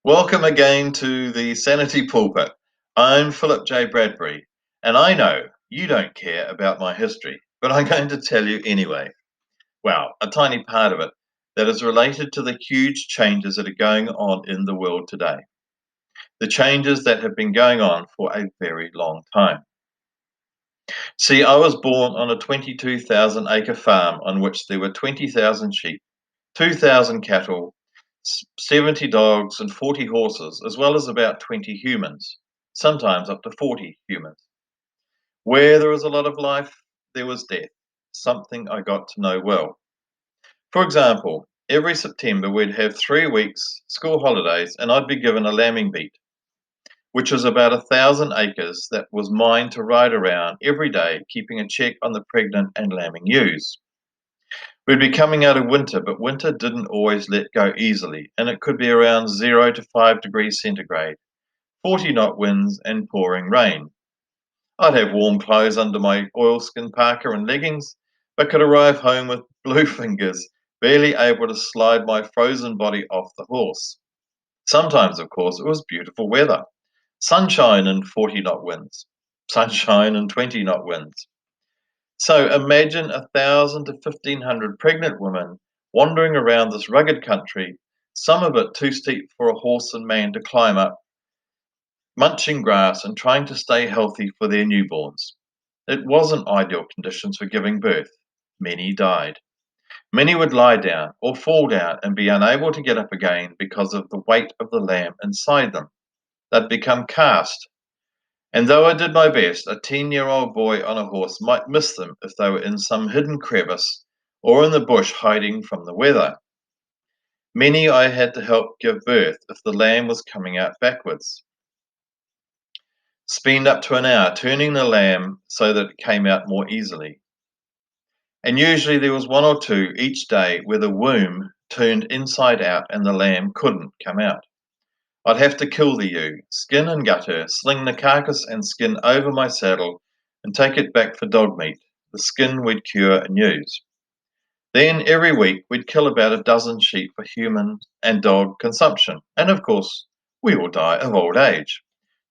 Welcome again to the Sanity Pulpit. I'm Philip J. Bradbury, and I know you don't care about my history, but I'm going to tell you anyway. Well, a tiny part of it that is related to the huge changes that are going on in the world today. The changes that have been going on for a very long time. See, I was born on a 22,000 acre farm on which there were 20,000 sheep, 2,000 cattle, 70 dogs, and 40 horses, as well as about 20 humans, sometimes up to 40 humans. Where there was a lot of life, there was death, something I got to know well. For example, every September we'd have 3 weeks school holidays and I'd be given a lambing beat, which was about 1,000 acres that was mine to ride around every day, keeping a check on the pregnant and lambing ewes. We'd be coming out of winter, but winter didn't always let go easily, and it could be around 0 to 5 degrees centigrade, 40 knot winds, and pouring rain. I'd have warm clothes under my oilskin parka and leggings, but could arrive home with blue fingers, barely able to slide my frozen body off the horse. Sometimes, of course, it was beautiful weather, sunshine and 40 knot winds, sunshine and 20 knot winds. So imagine 1,000 to 1,500 pregnant women wandering around this rugged country, some of it too steep for a horse and man to climb up, munching grass and trying to stay healthy for their newborns. It wasn't ideal conditions for giving birth. Many died. Many would lie down or fall down and be unable to get up again because of the weight of the lamb inside them. They'd become cast. And though I did my best, a 10-year-old boy on a horse might miss them if they were in some hidden crevice or in the bush hiding from the weather. Many I had to help give birth if the lamb was coming out backwards. Spend up to an hour turning the lamb so that it came out more easily. And usually there was one or two each day where the womb turned inside out and the lamb couldn't come out. I'd have to kill the ewe, skin and gut her, sling the carcass and skin over my saddle, and take it back for dog meat. The skin we'd cure and use. Then every week we'd kill about a dozen sheep for human and dog consumption. And of course, we all die of old age.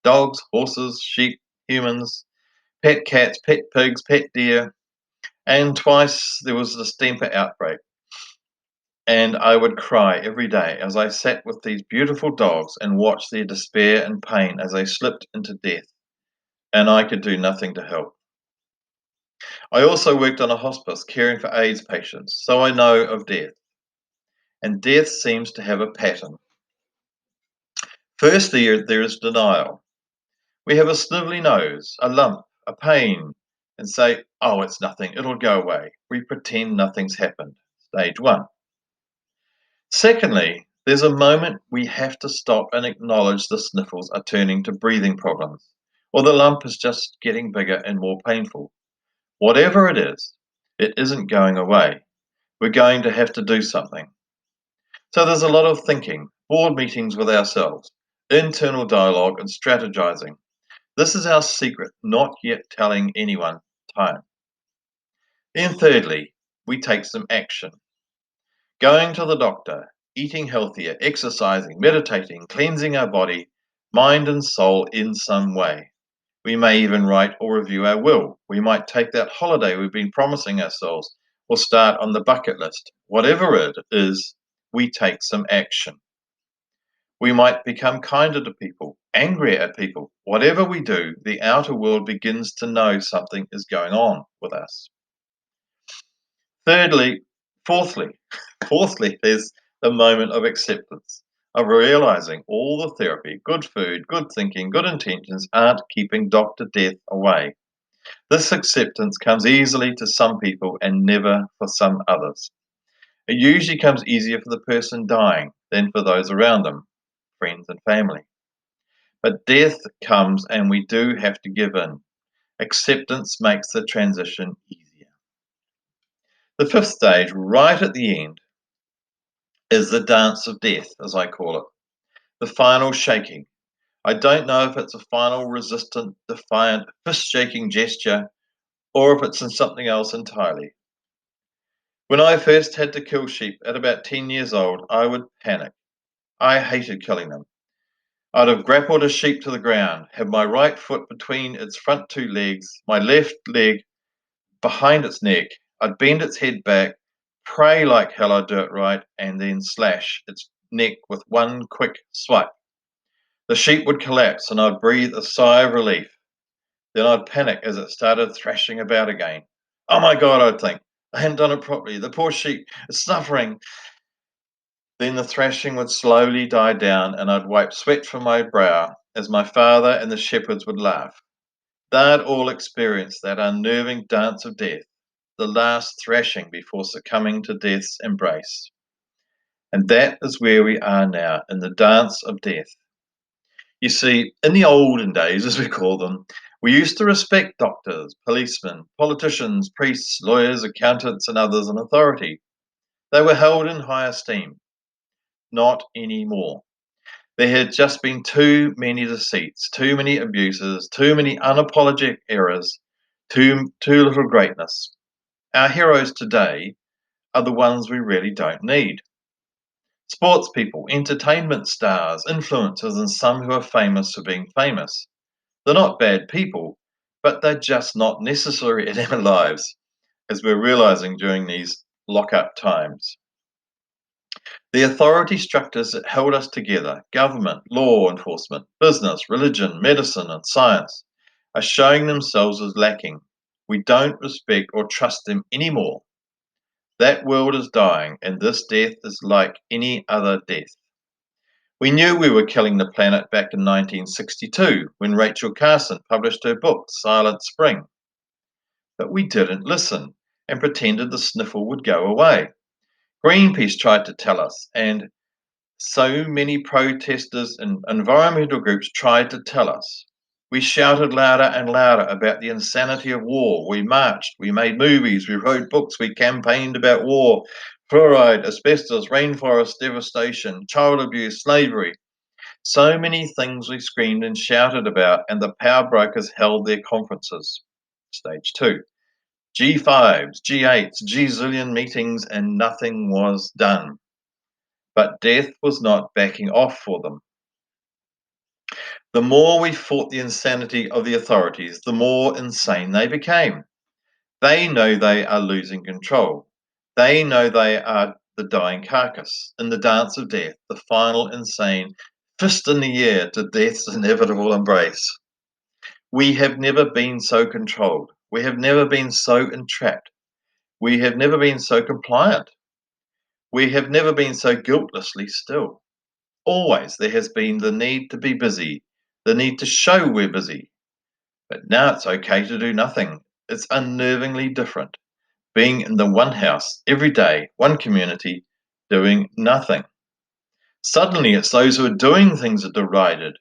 Dogs, horses, sheep, humans, pet cats, pet pigs, pet deer. And twice there was the distemper outbreak. And I would cry every day as I sat with these beautiful dogs and watched their despair and pain as they slipped into death, and I could do nothing to help. I also worked on a hospice caring for AIDS patients, so I know of death. And death seems to have a pattern. Firstly, there is denial. We have a snivelly nose, a lump, a pain, and say, oh, it's nothing, it'll go away. We pretend nothing's happened. Stage one. Secondly, there's a moment we have to stop and acknowledge the sniffles are turning to breathing problems, or the lump is just getting bigger and more painful. Whatever it isn't going away. We're going to have to do something. So there's a lot of thinking, board meetings with ourselves, internal dialogue, and strategizing. This is our secret, not yet telling anyone time. Then, thirdly, we take some action. Going to the doctor, eating healthier, exercising, meditating, cleansing our body, mind, and soul in some way. We may even write or review our will. We might take that holiday we've been promising ourselves or start on the bucket list. Whatever it is, we take some action. We might become kinder to people, angrier at people. Whatever we do, the outer world begins to know something is going on with us. Thirdly, fourthly, fourthly, there's the moment of acceptance, of realizing all the therapy, good food, good thinking, good intentions aren't keeping Dr. Death away. This acceptance comes easily to some people and never for some others. It usually comes easier for the person dying than for those around them, friends and family. But death comes and we do have to give in. Acceptance makes the transition easier. The fifth stage, right at the end, is the dance of death, as I call it. The final shaking. I don't know if it's a final resistant, defiant, fist-shaking gesture or if it's in something else entirely. When I first had to kill sheep at about 10 years old, I would panic. I hated killing them. I'd have grappled a sheep to the ground, had my right foot between its front two legs, my left leg behind its neck. I'd bend its head back, pray like hell I'd do it right, and then slash its neck with one quick swipe. The sheep would collapse, and I'd breathe a sigh of relief. Then I'd panic as it started thrashing about again. Oh my God, I'd think. I hadn't done it properly. The poor sheep is suffering. Then the thrashing would slowly die down, and I'd wipe sweat from my brow as my father and the shepherds would laugh. They'd all experience that unnerving dance of death, the last thrashing before succumbing to death's embrace. And that is where we are now, in the dance of death. You see, in the olden days, as we call them, we used to respect doctors, policemen, politicians, priests, lawyers, accountants, and others in authority. They were held in high esteem. Not anymore. There had just been too many deceits, too many abuses, too many unapologetic errors, too little greatness. Our heroes today are the ones we really don't need. Sports people, entertainment stars, influencers, and some who are famous for being famous. They're not bad people, but they're just not necessary in our lives, as we're realizing during these lock-up times. The authority structures that held us together, government, law enforcement, business, religion, medicine, and science, are showing themselves as lacking. We don't respect or trust them anymore. That world is dying, and this death is like any other death. We knew we were killing the planet back in 1962 when Rachel Carson published her book, Silent Spring. But we didn't listen and pretended the sniffle would go away. Greenpeace tried to tell us, and so many protesters and environmental groups tried to tell us. We shouted louder and louder about the insanity of war. We marched, we made movies, we wrote books, we campaigned about war, fluoride, asbestos, rainforest devastation, child abuse, slavery. So many things we screamed and shouted about, and the power brokers held their conferences. Stage 2. G5s, G8s, G-zillion meetings, and nothing was done. But death was not backing off for them. The more we fought the insanity of the authorities, the more insane they became. They know they are losing control. They know they are the dying carcass in the dance of death, the final insane fist in the air to death's inevitable embrace. We have never been so controlled. We have never been so entrapped. We have never been so compliant. We have never been so guiltlessly still. Always there has been the need to be busy, the need to show we're busy. But now it's okay to do nothing. It's unnervingly different. Being in the one house every day, one community, doing nothing. Suddenly it's those who are doing things are derided.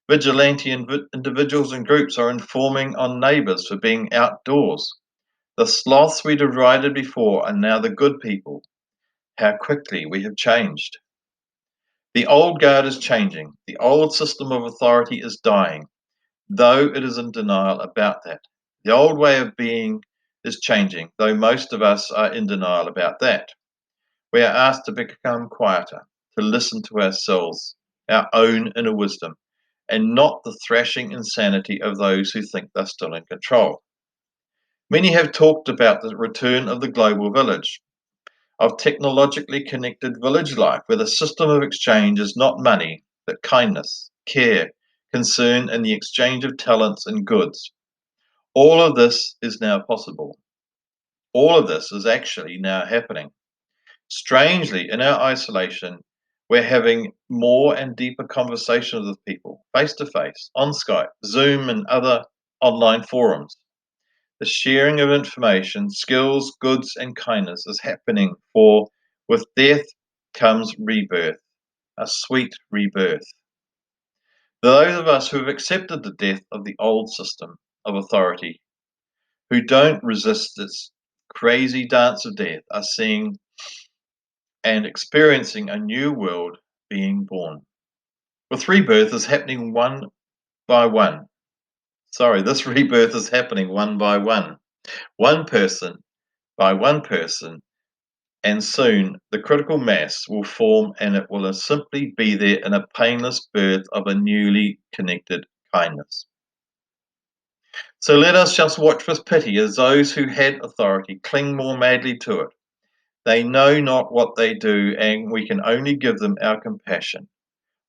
Vigilante individuals and groups are informing on neighbours for being outdoors. The sloths we derided before are now the good people. How quickly we have changed. The old guard is changing. The old system of authority is dying, though it is in denial about that. The old way of being is changing, though most of us are in denial about that. We are asked to become quieter, to listen to ourselves, our own inner wisdom, and not the thrashing insanity of those who think they're still in control. Many have talked about the return of the global village, of technologically connected village life, where the system of exchange is not money, but kindness, care, concern, and the exchange of talents and goods. All of this is now possible. All of this is actually now happening. Strangely, in our isolation, we're having more and deeper conversations with people, face to face, on Skype, Zoom, and other online forums. The sharing of information, skills, goods, and kindness is happening, for with death comes rebirth, a sweet rebirth. Those of us who have accepted the death of the old system of authority, who don't resist this crazy dance of death, are seeing and experiencing a new world being born. With rebirth is happening one by one. This rebirth is happening one by one person by one person, and soon the critical mass will form and it will simply be there in a painless birth of a newly connected kindness. So let us just watch with pity as those who had authority cling more madly to it. They know not what they do, and we can only give them our compassion.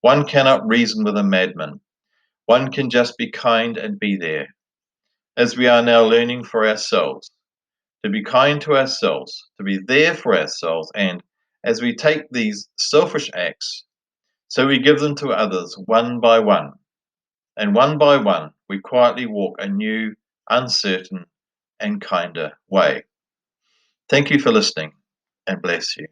One cannot reason with a madman. One can just be kind and be there, as we are now learning for ourselves, to be kind to ourselves, to be there for ourselves, and as we take these selfish acts, so we give them to others one by one, and one by one we quietly walk a new, uncertain, and kinder way. Thank you for listening, and bless you.